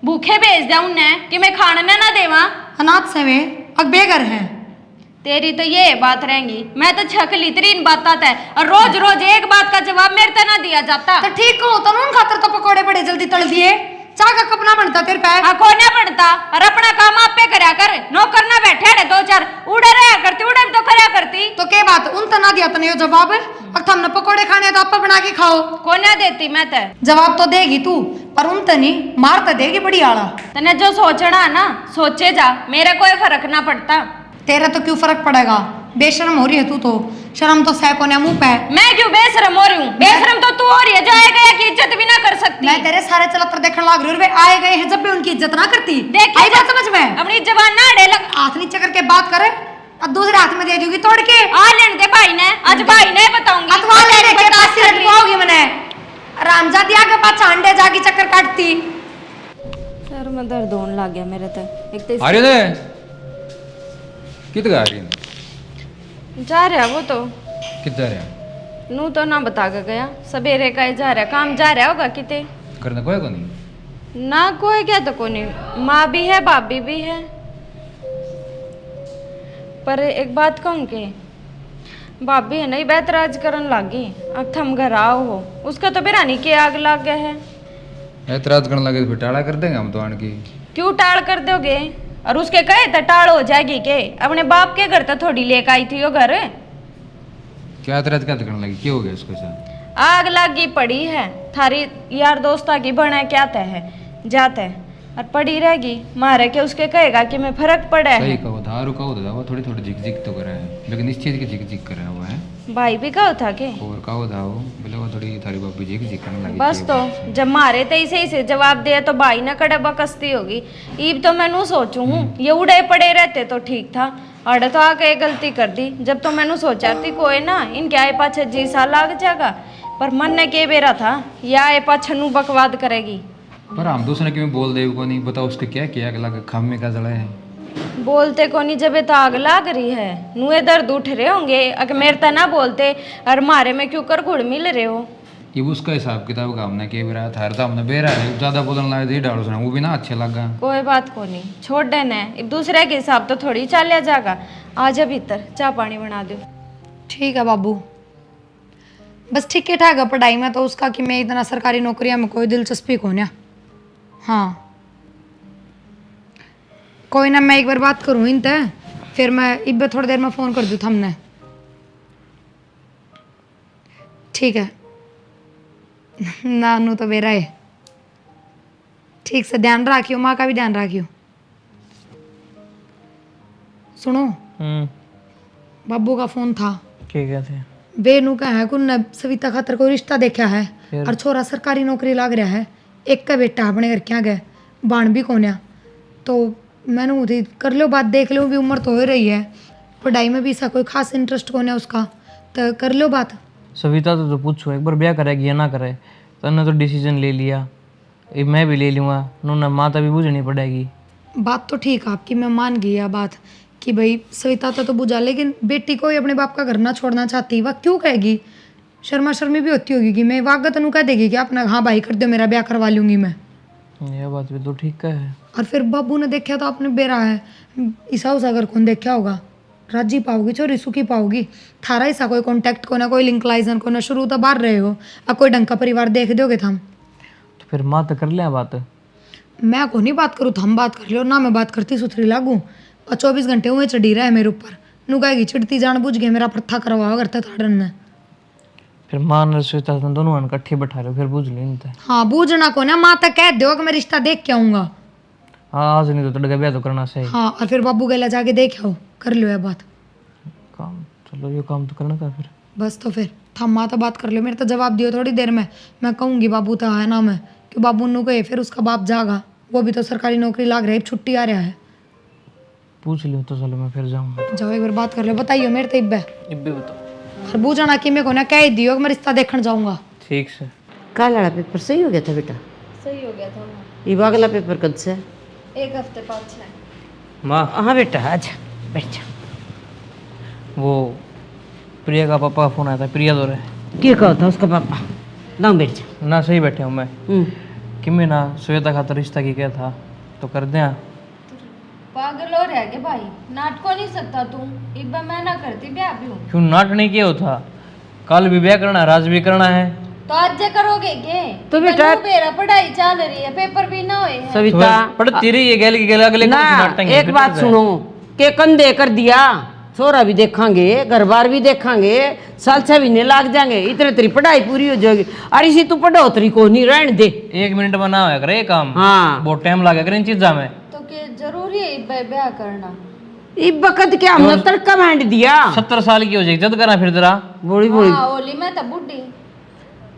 भूखे भेज दिया उन्हें कि मैं खाने ना देवा। अनाथ से वे अब बेघर हैं। तेरी तो ये बात रहेंगी, मैं तो छकली तेरी इन बात है, और रोज रोज एक बात का जवाब मेरे तो ना दिया जाता। तो ठीक हो तो उन खातर तो पकोड़े बड़े जल्दी तल दिए, चाय का कप ना बनता तेरे पैर। हाँ कोने बनता, और अपना काम आप पे करया कर, नौकर ना बैठे रे दो चार, उड़े रहा करती, उड़े भी तो करया करती। तो क्या बात उन तो ना दिया तने यो जवाब, अब हमने पकोड़े खाने तो आप बना के खाओ। कोने देती मैं तो जवाब तो देगी तू, पर उन तो नहीं मार तो देगी बड़ी आला। तने जो सोचना ना सोचे जा, मेरा कोई फर्क ना पड़ता। तेरा तो क्यों फर्क पड़ेगा, बेशरम हो रही है तू तो, शर्म तो सैको ने मुंह पे। मैं क्यों बेशरम हो रही हूँ? बेशरम तो तू हो रही है, जो आए गए की इज्जत भी ना कर सकती। मैं तेरे सारे चलत्र देखने लग रही हूँ, वे आए गए हैं जब भी उनकी इज्जत ना करती। देख आई बात समझ में? अपनी जबान ना अड़े लग, हाथ नीचे करके बात करे, अब दूसरे हाथ में दे दूंगी तोड़ के। आ लेने दे भाई ने, आज भाई ने बताऊंगी। अथवा लेने के पास ही रखवाओगी मैंने, रामजादी आगे पाछा अंडे जागी चक्कर काटती। सर में दर्द होने लग गया मेरे तो। एक तो आ रही है कित गा रही है, जा रहा वो तो कित जा रहा है, नू तो ना बता के गया, सवेरे का ही जा रहा, काम जा रहा होगा किते करना कोई को नहीं ना, कोई क्या तो को नहीं, माँ भी है भाभी भी है। पर एक बात कहूँ के भाभी है नहीं बेतराज करन लागी, अब थम घर आओ हो, उसका तो बिरानी के आग लग गया है। ऐतराज करने लगे तो फिर टाड़ा कर देंगे हम तो आन की। क्यों टाल कर दोगे, और उसके कहे तो टाल हो जाएगी के, अपने बाप के घर तो थोड़ी लेकर आई थी वो घर। क्या ऐतराज क्या करने लगी, क्या हो गया उसके साथ? आग लगी पड़ी है, थारी यार दोस्ता की बने क्या तय है जाते है, और पड़ी रहेगी मारे के उसके कहेगा कि मैं फर्क पड़ा सही है। कहो था, रुका हो था वो थोड़ी थोड़ी झिक झिक तो कर रहा है, लेकिन इस चीज की झिक झिक कर रहा हुआ है। भाई भी कहो था के और कहो था वो बोले वो थोड़ी थारी बाबी झिक झिक करने लगी बस, तो जब मारे तो इसे से जवाब दे तो भाई ना कड़े बकस्ती होगी। ईब तो मैनू सोचू हूँ ये उड़े पड़े रहते तो ठीक था, अड़े तो आके गलती कर दी। जब तो मैनू सोचा थी कोई ना इनके आए पाछे जी सा लाग जाएगा, पर मन ने के बेरा था या आए पाछे नू बकवाद करेगी। पर हम दूसरे क्यों बोल दे को नहीं बताओ उसके क्या किया लगा खामे का जला है। बोलते को नहीं, जब ये तो आग लाग रही है, नुए दर्द उठ रहे होंगे, अगर मेरे तो ना बोलते और मारे में क्यों कर घुड़ मिल रहे हो। ये उसका हिसाब किताब का हमने के बेरा था तो हमने बेरा है ज्यादा बोलने लगा दे डालो सुना वो भी ना अच्छा लगा। कोई बात को नहीं, छोड़ देना है, एक दूसरे के हिसाब तो थोड़ी चालिया जाएगा। आ जा भीतर, चाय पानी बना दो। ठीक है बाबू, बस ठीक है ठाक है पढ़ाई में तो उसका कि मैं इतना सरकारी नौकरियां में कोई दिलचस्पी को ना। हाँ कोई ना, मैं एक बार बात करूँ इन ते, फिर मैं इब थोड़ी देर में फ़ोन कर दूँ हमने। ठीक है नानू तो बेरा है, ठीक से ध्यान रखियो, माँ का भी ध्यान रखियो। सुनो बाबू का फ़ोन था, क्या कहते हैं? बेनू का है कुन सविता खातर कोई रिश्ता देखा है और छोरा सरकारी नौकरी लाग रहा है, एक का बेटा अपने घर क्या गया बाण भी कोन्या, तो मैंने उठी कर लो बात, देख लो भी उम्र तो हो रही है, पढ़ाई में भी ऐसा कोई खास इंटरेस्ट कोन्या उसका, तो कर लो बात। सविता तो पूछो एक बार ब्याह करेगी या ना करे, तो ने तो डिसीजन ले लिया, ये मैं भी ले लूँगा, नूना माता भी बुझनी पड़ेगी। बात तो ठीक है आपकी, मैं मान गई यह बात कि भाई सविता तो बुझा, लेकिन बेटी को ही अपने बाप का घर ना छोड़ना चाहती, वह क्यों कहेगी, शर्मा शर्मी भी होती होगी कि मैं वागत कह देगी कि अपना हाँ भाई कर दो मेरा ब्याह करवा लूंगी मैं। यह बात भी तो ठीक है। और फिर बाबू ने देखा तो आपने बेरा है, ईसा उसा अगर कौन देखा होगा, राजी पाओगी छोरी सुखी पाओगी, थारा ऐसा कोई कॉन्टैक्ट को ना कोई लिंक लाइजन को ना, शुरू तो बाहर रहे हो, अब कोई ढंग का परिवार देख दोगे थम तो फिर माँ तो कर लिया बात। मैं को नहीं बात करूँ, हम बात कर लो ना, मैं बात करती सुथरी लागू और 24 घंटे हुए चढ़ी रहा है मेरे ऊपर, नुगाएगी चिड़ती जान बुझ गए मेरा प्रथा करवाओ करता थाड़न में। फिर माँ ने सोचा था दोनों इकट्ठे बैठा रहे, फिर बूझ ली नहीं। हाँ बूझना को ना, माँ तक कह दो कि मैं रिश्ता देख के आऊंगा। हाँ आज नहीं तो तड़का ब्याह तो करना सही। हाँ और फिर बाबू गेला जाके देख आओ, कर लो यह बात। काम चलो ये काम तो करना था फिर। बस तो फिर थम माँ तो बात कर लो, मेरे तो जवाब दियो थोड़ी देर में, मैं कहूँगी बाबू तो है ना, मैं कि बाबू नु गए, फिर उसका बाप जागा, वो भी तो सरकारी नौकरी लाग रही है, छुट्टी आ रहा है। पूछ लियो तो चलो मैं फिर जाऊँगा। जाओ एक बार बात कर लो, बताइयो मेरे तो इब्बे इब्बे बताओ। और बूझना कि मैं को ना कह दियो कि मैं रिश्ता देखने जाऊंगा। ठीक से। कल वाला पेपर सही हो गया था बेटा? सही हो गया था, ये अगला पेपर कब से? एक हफ्ते पाँच है। माँ हाँ बेटा आजा बैठ जा। वो प्रिया का पापा का फोन आया था, प्रिया दो रहे क्या कहा था उसका पापा? ना बैठ जा। ना सही बैठे हूँ मैं कि मैं ना श्वेता खातर रिश्ता की क्या था तो कर दें। पागल हो रहा के भाई, नाट को नहीं सकता तू, एक बार मैं ना करती ब्याह भी हूँ। क्यों नाट नहीं किया था? कल भी ब्याह करना है, राज भी करना है, तो आज जे करोगे के? तो बेटा मेरा पढ़ाई चल रही है, पेपर भी ना हुए हैं। सविता पढ़ती रही है गेल की गेल अगले ना, एक बात सुनो, के कंधे कर दिया, छोरा भी देखांगे, घर बार भी देखांगे, साल 6 महीने लाग जाएंगे, इतने तेरी पढ़ाई पूरी हो जाएगी। अरे इसी तू पढ़ोतरी को नहीं रहने दे। 1 मिनट में ना होया करे ये काम। हाँ बहुत टाइम लगा करे इन चीजा में। तो के जरूरी है ब्याह करना? इब बकत क्या हमने तड़का बांट दिया। 70 साल की हो जाएगी जद करना फिर तेरा। बोली बोली हाँ ओली मैं तो बुढ़ी।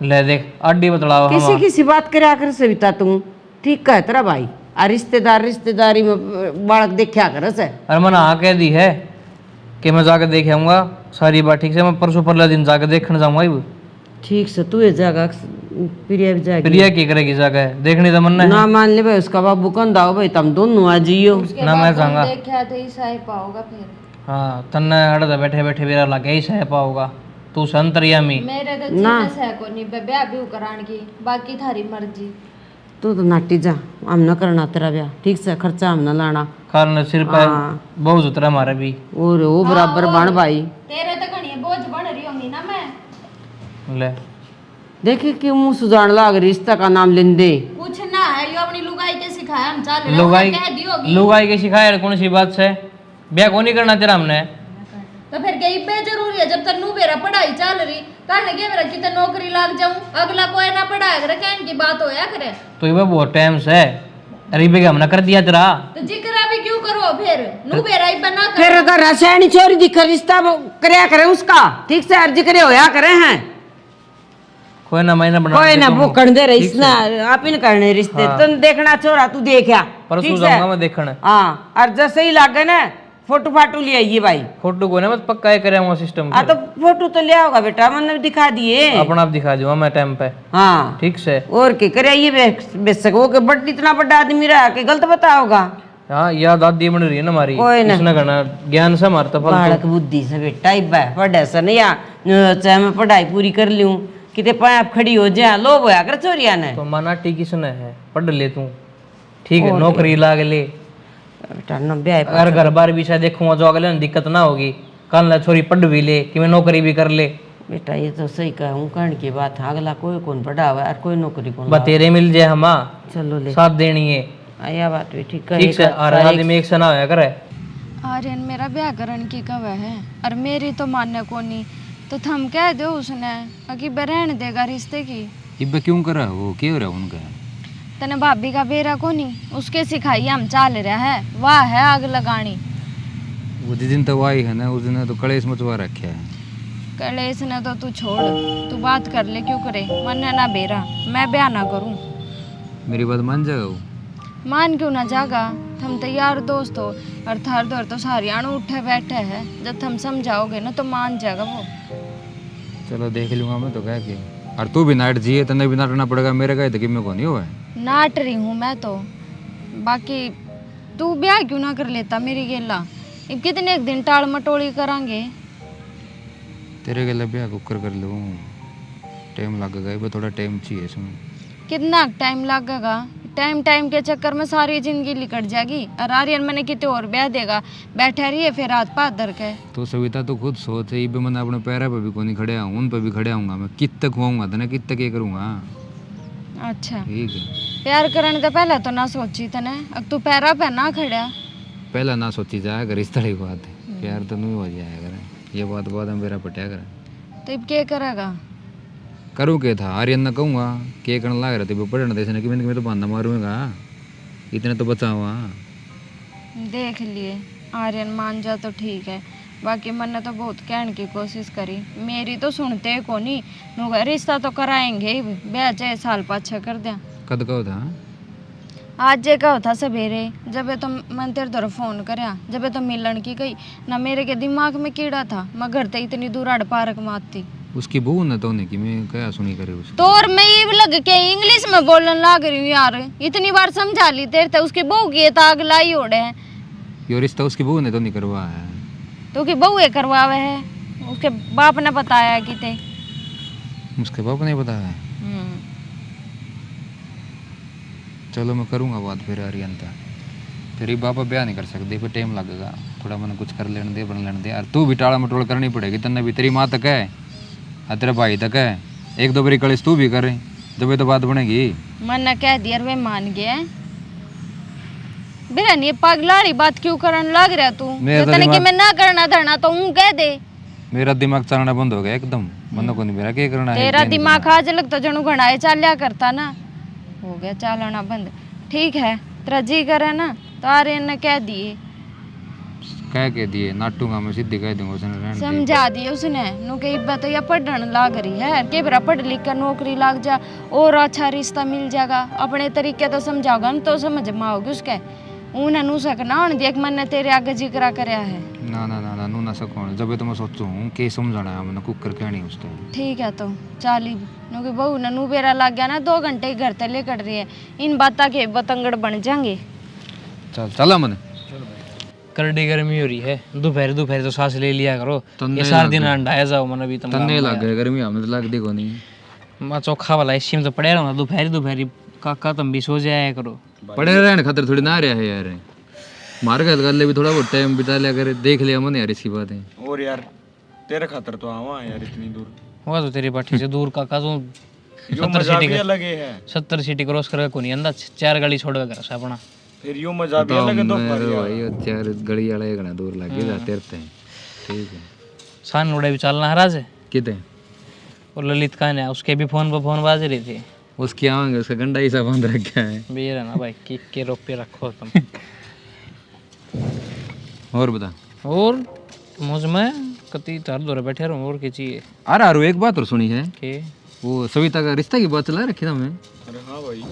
ले देख अड्डी बतलाओ हम। किसी किसी बात करे आकर सविता तुम ठीक कह तेरा भाई, आ रिश्तेदार रिश्तेदारी में बालक देखा कर से। अरे मैंने हाँ कह दी है कि मैं जाके देख आऊंगा सारी बात ठीक से, मैं परसों परला दिन जाके देखने जाऊंगा। अब ठीक से तू ये जागा, प्रिया भी जाएगी। प्रिया की करेगी जाके देखने तो मन है ना मान ले भाई, उसका बाबू कंधा हो भाई, तुम दोनों आ जियो ना। मैं जाऊंगा देखा तो ही सही पाओगा फिर। हाँ तन्ने अड़दा बैठे बैठे मेरा लगे ही सह पाओगा, तू संतरियामी। मेरे तो जीने से को नहीं ब्याह भी कराने की, बाकी थारी मर्जी। तू तो नाटी जा, हम न करना तेरा ब्याह, ठीक से खर्चा हम न लाना, कारण सिर पे बहुत उतरा मारे भी। और वो बराबर बन भाई। तेरे तो घनी बोझ बन रही होंगी ना मैं। ले देखे कि मुंह सुजान लाग रिश्ता का नाम लेंदे। कुछ ना है, यो अपनी लुगाई के सिखाया हम चाल रहे लुगाई कह दी होगी। लुगाई के सिखाया कौन सी बात से? ब्याह को नहीं करना तेरा हमने। तो फिर कहीं बे जरूरी है, जब तक नू मेरा पढ़ाई चल रही कहने के मेरा कितने नौकरी लाग जाऊं, अगला कोई ना पढ़ाया करे, कहने की बात होया करे। तो ये बहुत टाइम से अरे बेगा हमने कर दिया तेरा। तो जिक्र भी क्यों करो फिर? नू मेरा ही बना कर। फिर अगर रासायनिक छोरी दिख रिश्ता करया करे उसका, ठीक से अर्जी करे होया करे हैं, कोई ना महीना बना कोई ना वो कर दे रही ना, आप ही न करने रिश्ते। तुम देखना छोरा तू देखा परसों ठीक से? जाऊंगा मैं देखने। हाँ और जैसे ही लागे ना फोटो फाटू ले आइए भाई। फोटो को ना मत पक्का है करे सिस्टम तो फोटो तो ले आओगा बेटा, मैंने दिखा दिए। अपना आप दिखा दूंगा मैं टाइम पे। हाँ ठीक से। और क्या करे ये बेशक वो के बट इतना बड़ा आदमी रहा के गलत बताओगा। हाँ याद आदि बन रही है ना हमारी, कोई ना। इसने कहना ज्ञान से मारता बालक बुद्धि से बेटा इब्बा पढ़े से नहीं आ, चाहे मैं पढ़ाई पूरी कर लूं किते पाए आप खड़ी हो जाए लोभ होया कर चोरिया ने। तो मनाटी किसने है, पढ़ ले तू, ठीक है, नौकरी लाग ले। बेटा न ब्याह अगर घर बार भी शायद देखूंगा जो अगले ने दिक्कत ना होगी, कल ना छोरी पढ़ भी ले कि मैं नौकरी भी कर ले। बेटा ये तो सही कहूँ कहने की बात है, अगला कोई कौन पढ़ा हुआ और कोई नौकरी कौन बस तेरे मिल जाए हम चलो ले साथ देनी है। आया बात भी ठीक है। ठीक से और आदमी एक से ना होया करे। आर्यन मेरा ब्याह करन की कब है और मेरी तो मान्य कोनी, तो थम कह दो उसने कि रहने देगा रिश्ते की। इब्बे क्यों करा वो, क्या हो रहा उनका? तने भाभी का बेरा कोनी, उसके सिखाई हम चाल रहा है, वाह है आग लगानी। वो जिस दिन तक आई है ना उस दिन तो कलेश मचवा रखा है। कलेश ने तो तू छोड़, तू बात कर ले क्यों करे, मन ना बेरा, मैं ब्याह ना करूं। मेरी बात मान जाएगा वो? मान क्यों ना जागा, थम तैयार दोस्त हो और थर दर तो सारी अणु उठे बैठे है, जब थम समझाओगे ना तो मान जाएगा वो। चलो देख लूंगा मैं तो कह के। और तू भी नाट जिए तने भी नाटना पड़ेगा, मेरे कहे तो कि मैं को नहीं हुआ है। नाट रही हूँ मैं तो, बाकी तू ब्याह क्यों ना कर लेता मेरी गेला, अब कितने एक दिन टाल मटोली करांगे। तेरे गले ब्याह कुकर कर लूँ, टाइम लगेगा, ये थोड़ा टाइम चाहिए इसमें। कितना टाइम लगेगा, टाइम टाइम के चक्कर में सारी जिंदगी निकट जाएगी और आर्यन मैंने कितने और ब्याह देगा, बैठे रहिए फिर रात पात दर के। तो सविता तो खुद सोच है, ये मैंने अपने पैरों पे भी कोई नहीं खड़े हूँ, उन पे भी खड़े आऊँगा मैं, कित खुआऊंगा तने, कित क्या करूँगा। अच्छा ठीक है, प्यार करने तो पहले तो ना सोची तने, अब तू पैरा पे ना खड़ा। पहला ना सोची जाए अगर इस तरह की बात है, प्यार तो नहीं हो जाए अगर ये बात बाद में मेरा पटिया करे तो अब क्या करेगा। करूँ क्या था, आर्यन ना कहूँगा क्या करने लग रहे थे वो पढ़ने देने कि मैं तो बंदा मारूंगा, इतने तो बचा हुआ। देख लिए आर्यन मान जा तो ठीक है, बाकी मैंने तो बहुत कहने की कोशिश करी, मेरी तो सुनते को नहीं, नुगा रिश्ता तो कराएंगे ही, ब्याह चाहे साल पाछा कर दिया। कद कहो था? आज जे कहो था सवेरे, जब तो मैंने तेरे तरफ फोन करया, जब तो मिलन की गई ना, मेरे के दिमाग में कीड़ा था, मैं घर से इतनी दूर अड़ पार्क मारती। उसकी बहू न तो नहीं कि मैं क्या सुनी करे उसकी। तो और मैं ये लग के इंग्लिश में बोलने लग रही हूँ यार, इतनी बार समझा ली तेरे तो, उसकी बहू की तो आग लाई ओढ़े है। ये रिश्ता उसकी बहू ने तो नहीं करवा है, तो की बहू है करवावे है, उसके बाप ने बताया कि ते। उसके बाप ने बताया है। चलो मैं करूँगा बात फिर आर्यन था, तेरी बापा ब्याह नहीं कर सकती, फिर टाइम लगेगा, थोड़ा मैंने कुछ कर लेने दे, बन लेने दे। और तू भी टाड़ा मटोड़ करनी पड़ेगी, तन्ने भी, तेरी माँ तक है और तेरे भाई तक है, एक दो बारी कलिस तू भी करे जब ये तो बात बनेगी। मैंने कह दिया वे मान गया, बिरन ये पागलाड़ी बात क्यों करने लग रहा तू, तो तने कि मैं ना करना धरना तो हूँ कह दे। मेरा दिमाग चलना बंद हो गया एकदम, मन को नहीं मेरा क्या करना है। तेरा दिमाग आज लगता जनू घनाए चालिया करता ना, हो गया चालना बंद। ठीक है तेरा जी करे ना तो आर्यन ने कह दिए, कह के दिए नाटूंगा मैं, सीधी कह दूंगा उसने रहने दे। समझा दिए उसने, नु कई बात तो या पढ़ने लाग रही है के बरा पढ़ लिख कर नौकरी लाग जा और अच्छा रिश्ता मिल जाएगा, अपने तरीके तो समझाओगा न तो समझ में आओगे उसके, उन्हें नु सकना उन देख मैंने तेरे आगे जिक्र करया है। ना ना ना ना नू ना सको, जब तो मैं सोचूं के समझाना है मैंने कुकर कहनी उस टाइम। ठीक है तो चाली नु के बहू ने नु बेरा लग गया ना, 2 घंटे घर तले कट रही है, इन बातों के बतंगड़ बन जाएंगे। चल चला मैंने करडी गर्मी हो रही है, दोपहर दोपहर तो सांस ले लिया करो, ये सारा दिन अंडाया जाओ मन भी। तन्ने लग गए गर्मी, हमने तो लग दी को नहीं। मैं चोखा वाला इसी में तो पड़े रहूँगा, दोपहर दोपहर काका तुम भी सो जाया करो। पड़े रहने खातिर थोड़ी ना रहा है यार, मार गए कर ले भी, थोड़ा बहुत टाइम बिता लिया करे, देख लिया मन यार इसकी बात है। और यार तेरे खातर तो आवा यार इतनी दूर, हुआ तो तेरी पाठी से दूर काका तू यो मजा भी अलग है। 70 सीटी क्रॉस करके को नहीं अंदा, 4 गाड़ी छोड़ के घर से अपना, फिर यो मजा भी अलग है। तो भाई 4 गली वाला एक ना दूर लगे जाते रहते हैं। ठीक है सान उड़े भी चलना हराज है कितने, और ललित खान है उसके भी फोन पर फोन बाज रही थी, उसकी आवांगे उसका गंडा ही सा बांध रखा है। बेर है ना भाई, के रोक पे रखो तुम। और बता, और मुझ में कति तार दौरे बैठे रहूं, और क्या चाहिए। अरे एक बात और सुनी है, के वो सविता का रिश्ता की बात चला रखी था मैं। अरे हाँ भाई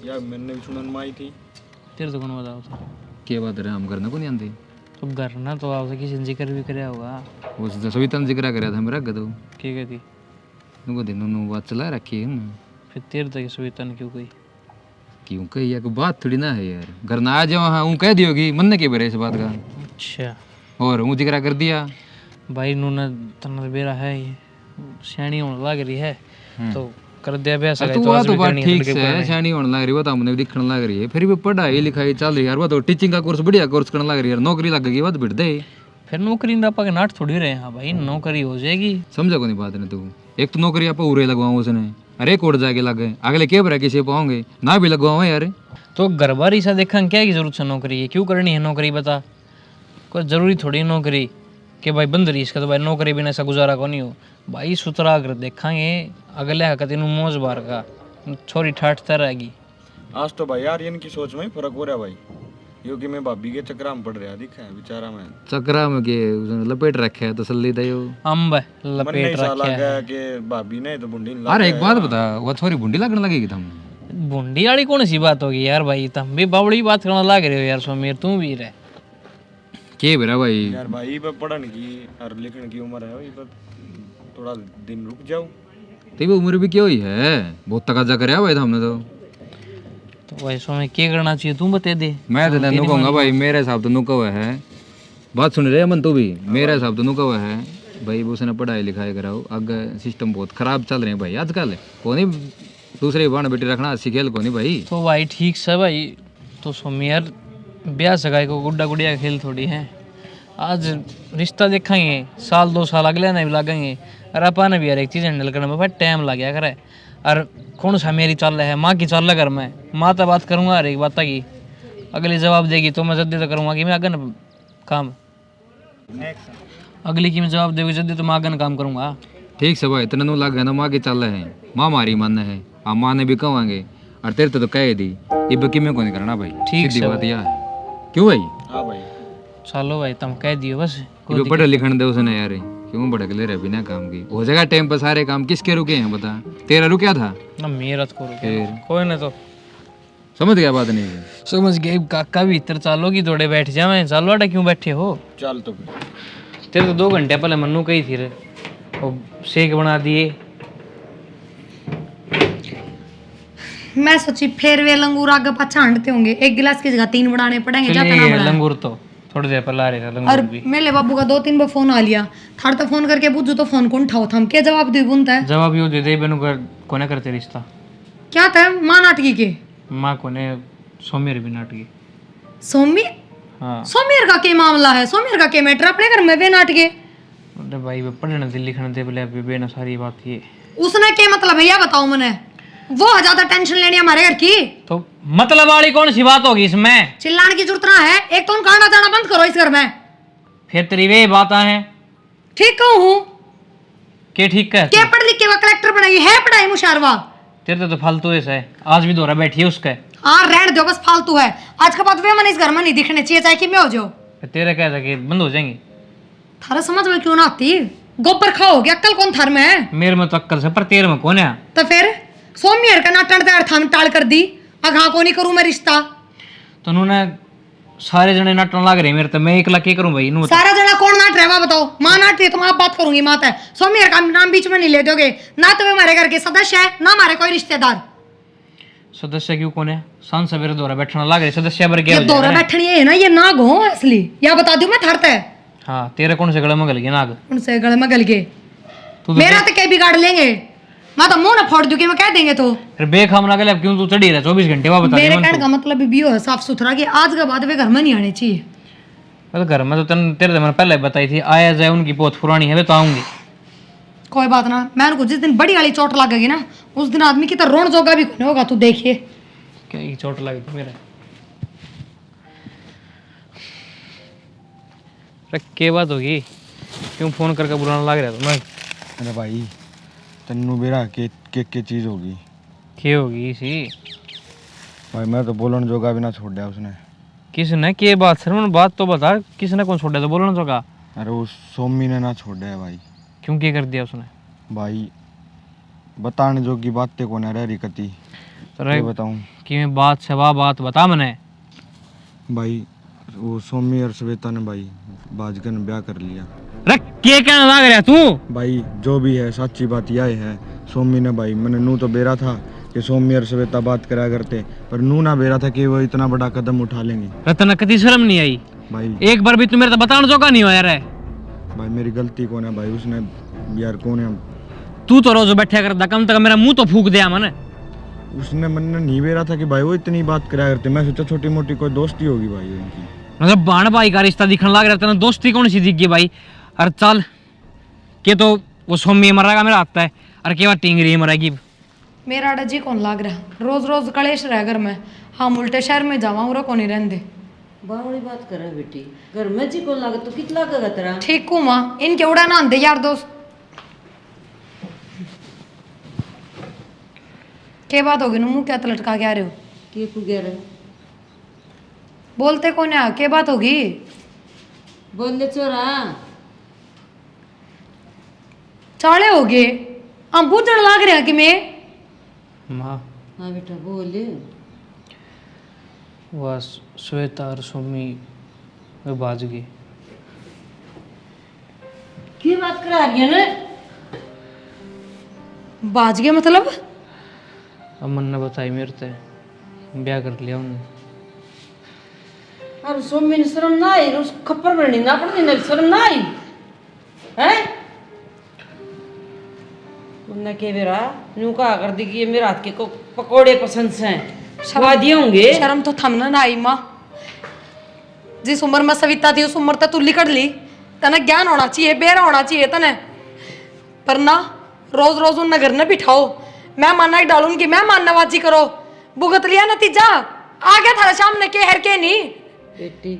यार मैंने भी सुनन में आई थी। तेरे तो कौन बताओ था क्या बात है, हम करने को नहीं आती। तो घर ना तो आपसे किसी ने जिक्र भी कराया होगा। उस सविता ने जिक्र कराया था मेरा गदो क्या कहती? नुको दिन नु बात चला रखी है ना। फिर तेरे तक सविता ने क्यों कही? क्यों कही यार, कोई बात थोड़ी ना है यार, घर ना आ जाओ हाँ कह दियोगी, मन ने के बरे इस बात का। अच्छा और हूँ जिक्र कर दिया भाई नूना तना बेरा है ये श्याणी होने लग रही है तो कर दिया ब्याह सगाई तू तो आ आज तो भी बात करनी है, ठीक लड़के से को है, शानी होने लग रही है, वो तो हमने भी दिखने लग रही है, फिर भी पढ़ाई लिखाई चल रही है यार, वो तो टीचिंग का कोर्स बढ़िया कोर्स करने लग रही है यार, नौकरी लग गई बात भिड़ दे। फिर नौकरी ना पा के नाट थोड़ी रहे। हाँ भाई नौकरी हो जाएगी। समझा को नहीं बात ने तू, एक तो नौकरी आप उरे लगवाऊं उसने, अरे कोड जाके लग गए अगले के बरा किसी पाओगे ना भी लगवाओ यार। तो घर बार ऐसा देखा क्या की जरूरत है नौकरी है, क्यों करनी है नौकरी बता? कोई जरूरी थोड़ी नौकरी कि भाई बंद रही इसका तो भाई नौकरी बिना ऐसा गुजारा को नहीं हो भाई। सुतरा अगर देखांगे अगले हक तीनों मौज बार का छोरी ठाठता रहेगी। आज तो भाई यार इनकी सोच में ही फर्क हो रहा है भाई, क्योंकि मैं भाभी के चक्कर में पड़ रहा दिखा है बेचारा मैं चक्रा में के उसने लपेट रखे है तसल्ली दयो। अम्ब मन नहीं लपेट साला रखे गया कि भाभी ने तो बुंडी अरे एक बात बता, वो छोरी बुंडी लगने लगेगी तुम? बूंदी वाली कौन सी बात होगी यार भाई, तुम भी बावड़ी बात करना लग रहे हो यार समीर, तू भी रहे के बेरा भाई? यार भाई पे पढ़न की और लिखने की उम्र है भाई, पर थोड़ा दिन रुक जाओ। तेरी उम्र भी क्या हुई है, बहुत तकाजा करया भाई हमने तो भाई स्वामी क्या करना चाहिए तू बता दे। मैं तो तेन कहूँगा भाई, मेरे हिसाब तो नुका हुआ है, बात सुन रहे मन तू भी, मेरे हिसाब तो नुका हुआ है भाई, उसने पढ़ाई लिखाई कराओ, आगे सिस्टम बहुत खराब चल रहे हैं भाई आजकल, को नहीं दूसरे बाण बेटी रखना सिखेल को नहीं भाई। तो भाई ठीक से भाई, तो स्वामी यार ब्याह सगाई को गुड्डा गुड़िया का खेल थोड़ी है। आज रिश्ता देखेंगे साल 2 साल अगले ने भी लगेंगे, और अपन भी यार एक चीज़ हैंडल करने में भाई टाइम लग गया करे। और कौन सा मेरी चल रहा है, माँ की चल रहा घर में, माँ तो बात करूँगा हर एक बात की, अगली जवाब देगी तो मैं जल्दी तो करूँगा कि मैं आगे न काम, अगली की मैं जवाब देगी जल्दी तो मैं आगे न काम करूँगा। ठीक से भाई, इतने नु लग गए ना, माँ की चल रहे हैं, माँ मारी मानना है, हम माँ ने भी कहेंगे, और तेरे तो कह दी ये बकी में को नहीं करना भाई, ठीक सीधी से बात यार। क्यों भाई? हाँ भाई चलो भाई तुम कह दियो बस। ये पढ़े लिखने दे उसने यार, क्यों भड़क ले रहे बिना काम की, हो जाएगा टाइम पर सारे काम, किसके रुके हैं बता? तेरा रुकया था? ना मेरा तो फिर कोई ना, तो समझ गया बात नहीं? समझ गए काका भी इतर चालो की थोड़े बैठ जाए, चालो आटा क्यों बैठे हो? चल तो फिर तेरे तो 2 घंटे पहले मन्नू कही थी रे, वो शेक बना दिए। मैं सोची फिर वे लंगूर आगे पाछा हांडते होंगे, एक गिलास की जगह 3 बनाने पड़ेंगे, चलिए जाता ना ये बना। लंगूर तो थोड़ी देर पहले आ रहे था और लंगूर भी। मेरे बाबू का 2-3 बार फोन आ लिया, थार तो फोन करके पूछू तो फोन कौन उठाओ, थम क्या जवाब दे बुनता है? जवाब यो दे दे बेनु कर कोने करते रिश्ता, क्या था मां नाटकी के? माँ कोने सोमेर भी नाटकी। सोमी हाँ सोमेर का क्या मामला है, सोमेर का क्या मैटर, अपने घर में वे नाटके? अरे भाई वे पढ़ने दे लिखने दे बोले अभी बेना सारी बात ये उसने क्या मतलब भैया बताओ मने, वो ज्यादा टेंशन लेनी हमारे घर की? तो मतलब वाली कौन सी बात होगी इसमें? चिल्लाने की जरूरत ना है, एक तो उनका आना जाना बंद करो इस घर में। फिर तेरी वे बात है ठीक कहूँ हूँ के ठीक है? क्या पढ़ लिख के वो कलेक्टर बनाई है, पढ़ाई मुशारवा? तेरे तो फालतू ऐसा है, आज भी दोहरा बैठी है उसका। हाँ रहने दो बस, फालतू है, आज के बाद वे मन इस घर में नहीं दिखने चाहिए, चाहे कि मैं हो जाओ। तेरे क्या था कि बंद हो जाएंगे? थारा समझ में क्यों ना आती, गोबर खाओगे, अक्कल कौन थार में है? मेरे में तो अक्कल से पर तेरे में कौन है? तो फिर सोमियर का नाटन तैयार था टाल कर दी, अघा को नहीं करूं मैं रिश्ता। तो उन्होंने सारे जने नाटन लाग रहे मेरे, तो मैं एकला क्या करूं भाई? सारा जना कौन नाट रहा बताओ? माँ नाट रही है तो मैं आप बात करूंगी, माँ है सोमियर का नाम बीच में नहीं ले दोगे ना, तो वे हमारे घर के सदस्य है ना हमारे कोई रिश्तेदार। सदस्य क्यों कौन है? सांस सवेरे दोहरा बैठना लाग रहे सदस्य पर क्या ये दौरा बैठनी है ना, ये नाग हो असली, या बता दूं मैं थारता है। हाँ तेरे कौन से गले में गल गया नाग? उनसे गले में गल गए, तू तो मेरा तो क्या बिगाड़ लेंगे, मैं तो मुंह ना फोड़ दूंगी, मैं कह देंगे तो। फिर बेखाम ना गले, अब क्यों तू चढ़ी रहा 24 घंटे? वह बता मेरे दे कहने का मतलब भी है साफ सुथरा कि आज के बाद वे घर में नहीं आने चाहिए। तो घर में तो तेरे तो मैंने पहले बताई थी, आया जाए उनकी बहुत पुरानी है, वे तो आऊंगी। कोई बात ना, मैं उनको जिस दिन बड़ी वाली चोट लगेगी ना, उस दिन आदमी की तो रोन जोगा भी नहीं होगा, तू देखिए। क्या ये चोट लगी थी मेरे? अरे क्या बात होगी, क्यों फोन करके बुलाने लग रहा था मैं? अरे भाई तन्नू बेरा के चीज होगी क्या होगी इसी? भाई, मैं तो बोलन जोगा भी ना छोड़ दिया उसने। किसने? क्या बात सर, मैंने बात तो बता, किसने कौन छोड़ा था बोलना तो का? अरे वो सोमी ने ना छोड़ दिया भाई। क्यों क्या कर दिया उसने? भाई बताने जोगी बातें को ना रही कती, तो रे बताऊं कि मैं बात से वाह बात बता मैंने। भाई, वो सोमी और श्वेता ने भाई बाजकर ने ब्याह कर लिया। अरे के कहना लाग रहा तू? भाई जो भी है सच्ची बात यह है, सोमी ने भाई मैंने नू तो बेरा था कि सोमी और श्वेता बात करा करते, पर नू ना बेरा था कि वो इतना बड़ा कदम उठा लेंगे। रतना कति शर्म नहीं आई? भाई एक बार भी तू मेरे तो बताने जोगा नहीं हो यार। भाई मेरी गलती कौन है भाई, उसने यार कौन है, तू तो रोज बैठा करता, कम से कम मेरा मुंह तो फूक दिया मन। उसने मन नहीं बेरा था कि भाई वो इतनी बात करा करते। मैं सोचा छोटी मोटी कोई दोस्ती होगी भाई उनकी। मतलब बाण भाई का रिश्ता दिखने लग रहा था, दोस्ती कौन सी दिख गई भाई? अरे चल के तो वो सोमी मरेगा मेरा आता है, अरे के बाद टिंगरी मरेगी। मेरा डजी कौन लाग रहा, रोज रोज कलेश रह घर में। हम उल्टे शहर में जावा उरा को नहीं रहने दे। बावड़ी बात कर बेटी, घर में जी को लागत तो कितना लगेगा तेरा? ठीक हूँ माँ, इनके उड़ा ना दे यार दोस्त। क्या बात होगी नू, मुंह क्या लटका के आ रहे हो? के को गया रे? बोलते कौन है, क्या बात होगी? बोल ले चोरा। चाले हो गए हम बूझड़ लाग रहे हैं कि मैं। माँ हाँ बेटा बोल। वह श्वेता और सोमी वे बाज गई। की बात करा रही है ना? बाज गए मतलब? अमन ने बताई मेरे से, ब्याह कर लिया उन्होंने। अरे सोमी ने शर्म ना आई, उस खप्पर में नहीं ना पड़ती ना, शर्म ना आई हैं? उन्हें के मेरा यूं कहा कर दी कि ये मेरे हाथ के को पकोड़े पसंद से हैं, स्वादिये होंगे। शर्म तो थमना ना आई माँ। जिस उम्र में सविता थी उस उम्र तक तू लिकड़ ली। तने ज्ञान होना चाहिए, बेरा होना चाहिए तने, पर ना रोज रोज उन घर न बिठाओ। मैं मानना डालूंगी, मैं माननाबाजी करो, भुगत लिया नतीजा आ गया थारे सामने के हर के नहीं। बेटी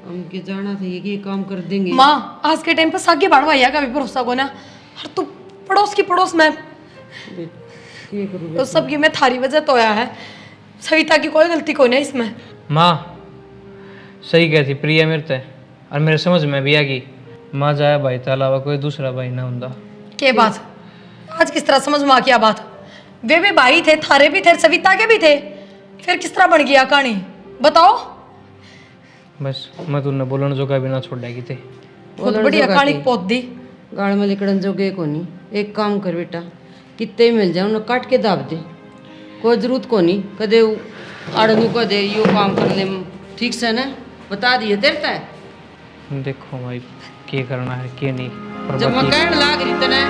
हम के जाना था ये काम कर देंगे। माँ आज के टाइम पर सागे बढ़वाइया का भी भरोसा को ना, और तू पड़ोस की पड़ोस में तो सबकी मैं थारी वजह तो आया है, सविता की कोई गलती को नहीं इसमें। माँ सही कहती प्रिया मेरे से, और मेरे समझ में भी आ गई। माँ जाया भाई के अलावा कोई दूसरा भाई ना होता। के बात आज किस तरह समझ में आ गया बात? वे भी भाई थे, थारे भी थे, सविता के भी थे, फिर किस तरह बन गया कहानी बताओ? बस मैं तुमने बोलने जो का भी ना छोड़ेगी थे। बहुत बढ़िया कहानी पोत दी। गाड़ में लिकड़न जोगे को नहीं। एक काम कर बेटा, कितने मिल जाए उन्हें काट के दाब दे, कोई जरूरत को नहीं कदे आड़नू को दे यो काम कर ले, ठीक से ना बता दिए तेरे तय। देखो भाई क्या करना है क्या नहीं, पर जब मैं बाकी कहने लाग रही तने